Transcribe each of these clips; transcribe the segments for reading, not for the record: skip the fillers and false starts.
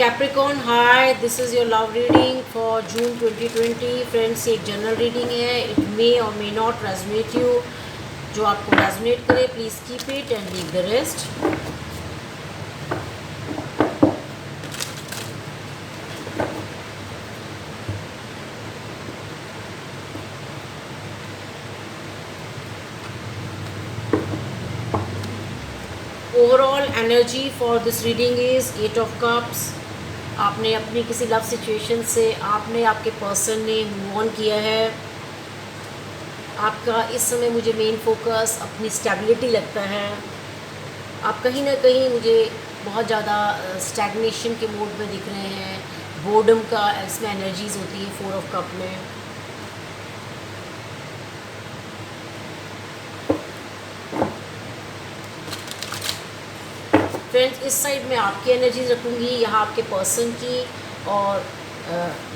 Capricorn hi, this is your love reading for June 2020। Friends, ये एक general reading है। It may और may not resonate you. जो आपको रेजोनेट करे please keep it and leave the rest. Overall energy for this reading is 8 of cups. आपने अपनी किसी लव सिचुएशन से आपके पर्सन ने मूव ऑन किया है। आपका इस समय मुझे मेन फोकस अपनी स्टेबिलिटी लगता है। आप कहीं ना कहीं मुझे बहुत ज़्यादा स्टैग्नेशन के मोड में दिख रहे हैं। बोर्डम का इसमें एनर्जीज होती है 4 ऑफ कप में। फ्रेंड्स, इस साइड में आपकी एनर्जीज रखूँगी, यहाँ आपके पर्सन की, और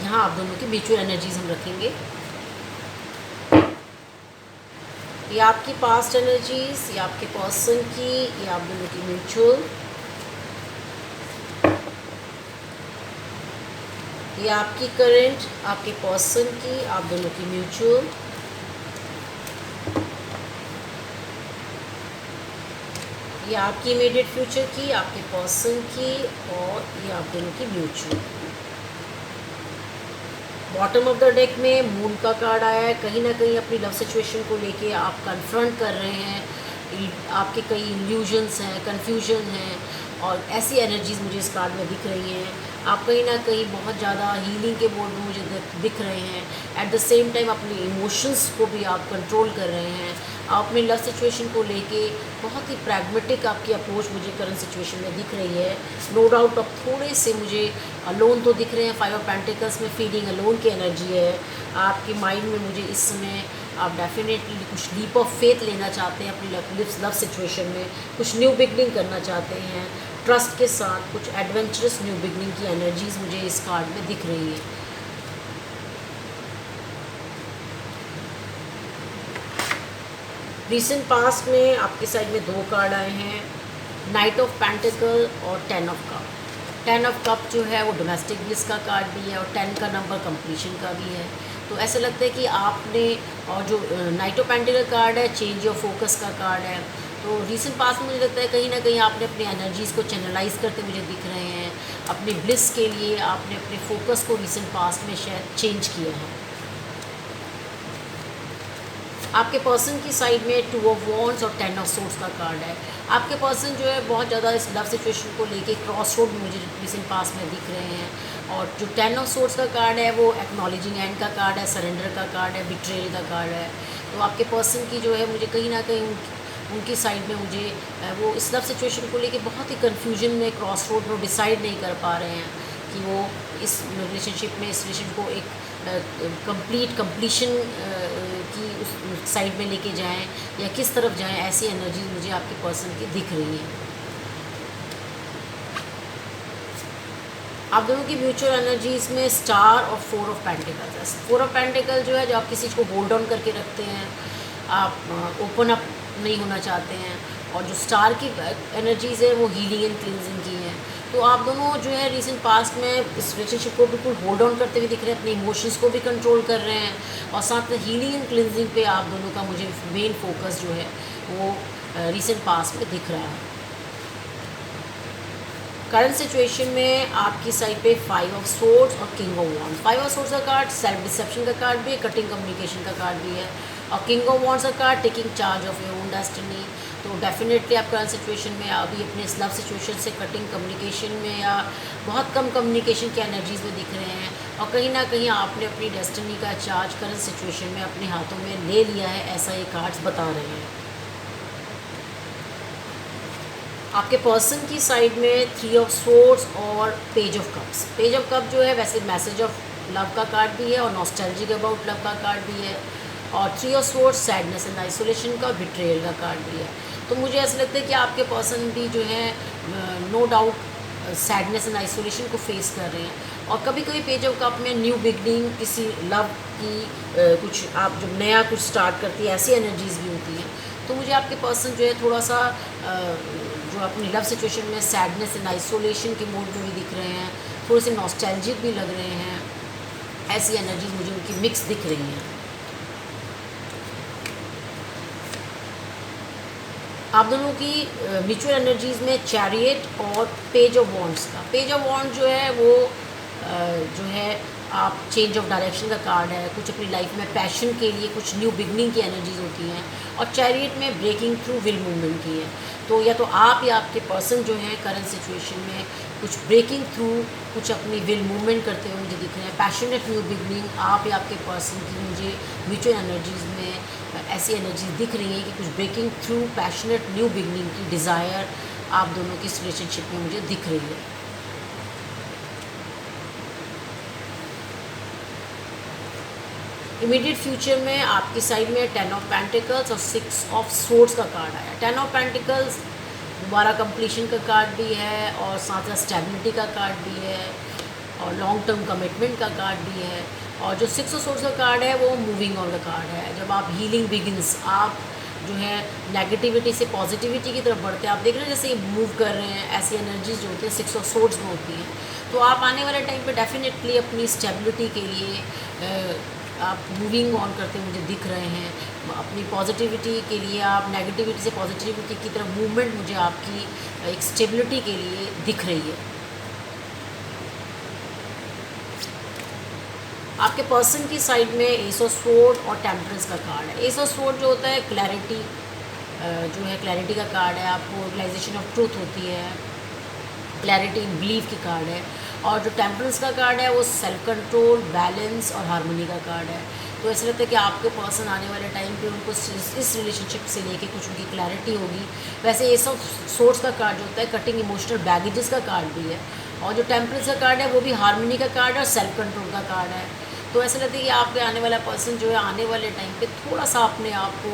यहाँ आप दोनों की म्यूचुअल एनर्जीज हम रखेंगे। ये आपकी पास्ट एनर्जीज, ये आपके पर्सन की, ये आप दोनों की म्यूचुअल, ये आपकी करंट, आपके पर्सन की, आप दोनों की म्यूचुअल, ये आपकी इमीडिएट फ्यूचर की, आपके पर्सन की, और ये आप दोनों की mutual. Bottom of the deck में मून का कार्ड आया है। कहीं ना कहीं अपनी लव सिचुएशन को लेके आप कन्फ्रंट कर रहे हैं। आपके कई इल्यूजन्स हैं, कन्फ्यूजन हैं, और ऐसी एनर्जीज मुझे इस कार्ड में दिख रही हैं। आप कहीं ना कहीं बहुत ज़्यादा हीलिंग के मोड में मुझे दिख रहे हैं। एट द सेम टाइम अपने इमोशंस को भी आप कंट्रोल कर रहे हैं। आप अपनी लव सिचुएशन को लेके बहुत ही प्रैग्मेटिक आपकी अप्रोच मुझे करंट सिचुएशन में दिख रही है। नो डाउट अब थोड़े से मुझे अलोन तो दिख रहे हैं। 5 ऑफ पेंटिकल्स में फीलिंग अलोन की एनर्जी है आपके माइंड में। मुझे इस समय आप डेफिनेटली कुछ लीप ऑफ फेथ लेना चाहते हैं अपनी लव सिचुएशन में। कुछ न्यू बिगनिंग करना चाहते हैं ट्रस्ट के साथ। कुछ एडवेंचरस न्यू बिगनिंग की एनर्जीज मुझे इस कार्ड में दिख रही है। रिसेंट पास्ट में आपकी साइड में 2 कार्ड आए हैं, नाइट ऑफ पेंटिकल और 10 ऑफ कप। 10 ऑफ कप जो है वो डोमेस्टिक ब्लिस का कार्ड भी है, और 10 का नंबर कंप्लीशन का भी है। तो ऐसा लगता है कि आपने, और जो नाइट ऑफ पेंटिकल कार्ड है चेंज योर फोकस का कार्ड है। तो रिसेंट पास्ट में मुझे लगता है कहीं ना कहीं आपने अपनी एनर्जीज़ को चैनलाइज करते मुझे दिख रहे हैं। अपने ब्लिस के लिए आपने अपने फोकस को रिसेंट पास्ट में शायद चेंज किया है। आपके पर्सन की साइड में 2 ऑफ वॉन्ड्स और 10 ऑफ सोर्ड्स का कार्ड है। आपके पर्सन जो है बहुत ज़्यादा इस लव सिचुएशन को लेके क्रॉस रोड मुझे रिसेंट पास में दिख रहे हैं। और जो 10 ऑफ सोर्ड्स का कार्ड है वो एक्नॉलेजिंग एंड का कार्ड है, सरेंडर का कार्ड है, बिट्रेयल का कार्ड है। तो आपके पर्सन की जो है मुझे कहीं ना कहीं उनकी साइड में मुझे वो इस लव सिचुएशन को लेके बहुत ही कन्फ्यूजन में, क्रॉस रोड में डिसाइड नहीं कर पा रहे हैं कि वो इस रिलेशनशिप में, इस रिलेशन को एक कंप्लीशन की उस साइड में लेके जाएं या किस तरफ जाएं। ऐसी एनर्जीज मुझे आपके पर्सन की दिख रही हैं। आप दोनों की म्यूचुअल एनर्जीज में स्टार और 4 ऑफ पेंटिकल है। 4 ऑफ पेंटिकल जो है, जो आप किसी चीज़ को होल्ड ऑन करके रखते हैं, आप ओपन अप नहीं होना चाहते हैं। और जो स्टार की एनर्जीज़ है वो हीलिंग एंड क्लिनजिंग की हैं। तो आप दोनों जो है रिसेंट पास्ट में इस रिलेशनशिप को बिल्कुल होल्ड ऑन करते हुए दिख रहे हैं। अपने इमोशंस को भी कंट्रोल कर रहे हैं, और साथ में हीलिंग एंड क्लिनजिंग पे आप दोनों का मुझे मेन फोकस जो है वो रिसेंट पास्ट में दिख रहा है। करंट सिचुएशन में आपकी साइड पे 5 ऑफ सोर्ड्स और king of wands. 5 of swords का कार्ड सेल्फ डिसेप्शन का कार्ड भी है, कटिंग कम्युनिकेशन का कार्ड भी है, और किंग ऑफ वॉन्ड्स का card taking charge of your own destiny. तो डेफिनेटली आप करंट सिचुएशन में अभी अपने इस लव सिचुएशन से कटिंग कम्युनिकेशन में या बहुत कम कम्युनिकेशन की एनर्जीज में दिख रहे हैं, और कहीं ना कहीं आपने अपनी डेस्टिनी का चार्ज करंट सिचुएशन में अपने हाथों में ले लिया है, ऐसा ये कार्ड्स बता रहे हैं। आपके पर्सन की साइड में 3 ऑफ सोर्ड्स और page of cups. Page of cup जो है वैसे मैसेज ऑफ लव का कार्ड भी है, और नॉस्टैल्जिक अबाउट लव का कार्ड भी है। और 3 of swords sadness and isolation का, बिट्रेयल का कार्ड भी है। तो मुझे ऐसा लगता है कि आपके पर्सन भी जो है no doubt sadness and isolation को फेस कर रहे हैं। और कभी कभी पेज ऑफ कप में न्यू बिगनिंग, किसी लव की कुछ आप जब नया कुछ स्टार्ट करती है, ऐसी एनर्जीज भी होती हैं। तो मुझे आपके पर्सन जो है थोड़ा सा जो अपनी लव सिचुएशन में सैडनेस एंड आइसोलेशन के मूड में भी दिख रहे हैं, थोड़े से नॉस्टैल्जिक भी लग रहे हैं। ऐसी एनर्जीज़ मुझे उनकी मिक्स दिख रही हैं। आप दोनों की म्यूचुअल एनर्जीज़ में चैरियट और पेज ऑफ वॉन्ड्स का, पेज ऑफ वॉन्ड जो है वो जो है आप चेंज ऑफ डायरेक्शन का कार्ड है, कुछ अपनी लाइफ में पैशन के लिए कुछ न्यू बिगनिंग की एनर्जीज होती हैं, और चैरियट में ब्रेकिंग थ्रू विल मूवमेंट की है। तो या तो आप या आपके पर्सन जो है करंट सिचुएशन में कुछ ब्रेकिंग थ्रू, कुछ अपनी विल मूवमेंट करते हुए मुझे दिख रहे हैं। पैशनेट न्यू बिगनिंग आप या आपके पर्सन की मुझे म्यूचुअल एनर्जीज़ में ऐसी एनर्जीज दिख रही हैं कि कुछ breaking through passionate new beginning की डिज़ायर आप दोनों की इस रिलेशनशिप में मुझे दिख रही है। इमीडिएट फ्यूचर में आपकी साइड में 10 ऑफ पेंटिकल्स और 6 ऑफ सोर्ड्स का कार्ड आया। 10 ऑफ पेंटिकल्स दोबारा कंप्लीशन का कार्ड भी है, और साथ साथ स्टेबिलिटी का कार्ड भी है, और लॉन्ग टर्म कमिटमेंट का कार्ड भी है। और जो 6 ऑफ सोर्ड्स का कार्ड है वो मूविंग ऑन का कार्ड है। जब आप हीलिंग बिगिंस, आप जो है नेगेटिविटी से पॉजिटिविटी की तरफ बढ़ते हैं। आप देख रहे हैं जैसे ये मूव कर रहे हैं, ऐसी एनर्जीज जो होती हैं 6 ऑफ सोर्ड्स में होती हैं। तो आप आने वाले टाइम पे डेफिनेटली अपनी स्टेबिलिटी के लिए आप मूविंग ऑन करते मुझे दिख रहे हैं। अपनी पॉजिटिविटी के लिए आप नेगेटिविटी से पॉजिटिविटी की तरफ मूवमेंट मुझे आपकी एक स्टेबिलिटी के लिए दिख रही है। आपके पर्सन की साइड में एस ऑफ स्वॉर्ड और टेम्परेंस का कार्ड है। एस ऑफ स्वॉर्ड जो होता है क्लैरिटी, जो है क्लैरिटी का कार्ड है। आपको रियलाइजेशन ऑफ ट्रूथ होती है, क्लैरिटी इन बिलीफ की कार्ड है। और जो टेम्परेंस का कार्ड है वो सेल्फ कंट्रोल, बैलेंस और हार्मनी का कार्ड है। तो ऐसा लगता है कि आपके पर्सन आने वाले टाइम पे उनको इस रिलेशनशिप से लेके कुछ उनकी क्लैरिटी होगी। वैसे ये सब सोर्स का कार्ड जो होता है कटिंग इमोशनल बैगेजेस का कार्ड भी है, और जो टेम्परेंस का कार्ड है वो भी हार्मनी का कार्ड है और सेल्फ कंट्रोल का कार्ड है। तो ऐसा लगता है कि आपके आने वाला पर्सन जो है आने वाले टाइम पे थोड़ा सा अपने आप को,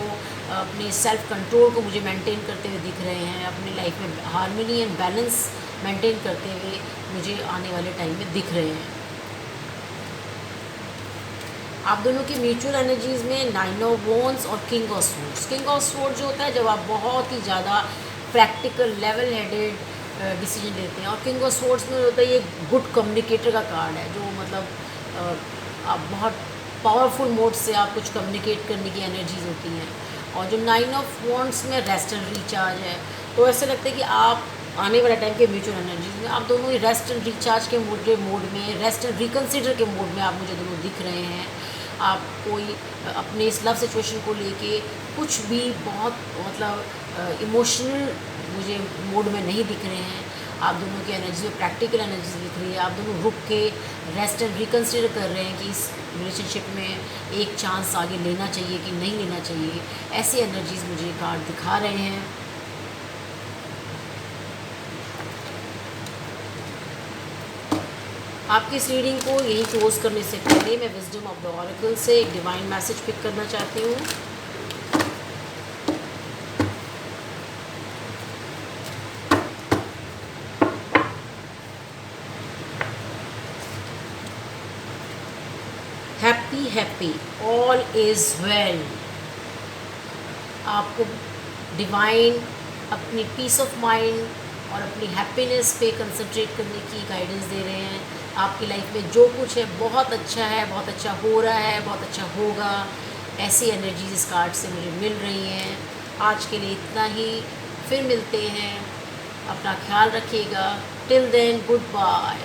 अपने सेल्फ कंट्रोल को मुझे मेंटेन करते हुए दिख रहे हैं। अपनी लाइफ में हार्मनी एंड बैलेंस मेंटेन करते हुए मुझे आने वाले टाइम में दिख रहे हैं। आप दोनों की म्यूचुअल एनर्जीज़ में 9 ऑफ वॉन्ड्स और king of swords. King of sword जो होता है जब आप बहुत ही ज़्यादा प्रैक्टिकल, लेवल हेडेड डिसीजन लेते हैं, और किंग ऑफ स्वॉर्ड्स में होता है ये गुड कम्युनिकेटर का कार्ड है। जो मतलब आप बहुत पावरफुल मोड से आप कुछ कम्युनिकेट करने की एनर्जीज होती हैं। और जो 9 ऑफ वॉन्ड्स में रेस्ट एंड रिचार्ज है। तो ऐसा लगता है कि आप आने वाले टाइम के म्यूचुअल एनर्जीज में आप दोनों ही रेस्ट एंड रिचार्ज के मोड में, रेस्ट एंड रिकन्सिडर के मोड में आप मुझे दोनों दिख रहे हैं। आप कोई अपने इस लव सिचुएशन को लेके कुछ भी बहुत मतलब इमोशनल मुझे मोड में नहीं दिख रहे हैं। आप दोनों की एनर्जी में प्रैक्टिकल एनर्जी दिख रही है। आप दोनों रुक के रेस्ट एंड रिकन्सिडर कर रहे हैं कि इस रिलेशनशिप में एक चांस आगे लेना चाहिए कि नहीं लेना चाहिए। ऐसी एनर्जीज मुझे कार्ड दिखा रहे हैं। आपकी इस रीडिंग को यही क्लोज करने से पहले मैं विजडम ऑफ द ऑरेकल से एक डिवाइन मैसेज पिक करना चाहती हूँ। Happy happy, all is well. आपको डिवाइन अपनी पीस ऑफ माइंड और अपनी हैप्पीनेस पे कंसंट्रेट करने की गाइडेंस दे रहे हैं। आपकी लाइफ में जो कुछ है बहुत अच्छा है, बहुत अच्छा हो रहा है, बहुत अच्छा होगा। ऐसी एनर्जीज इस कार्ड से मुझे मिल रही हैं। आज के लिए इतना ही, फिर मिलते हैं। अपना ख्याल रखिएगा। Till then, good bye.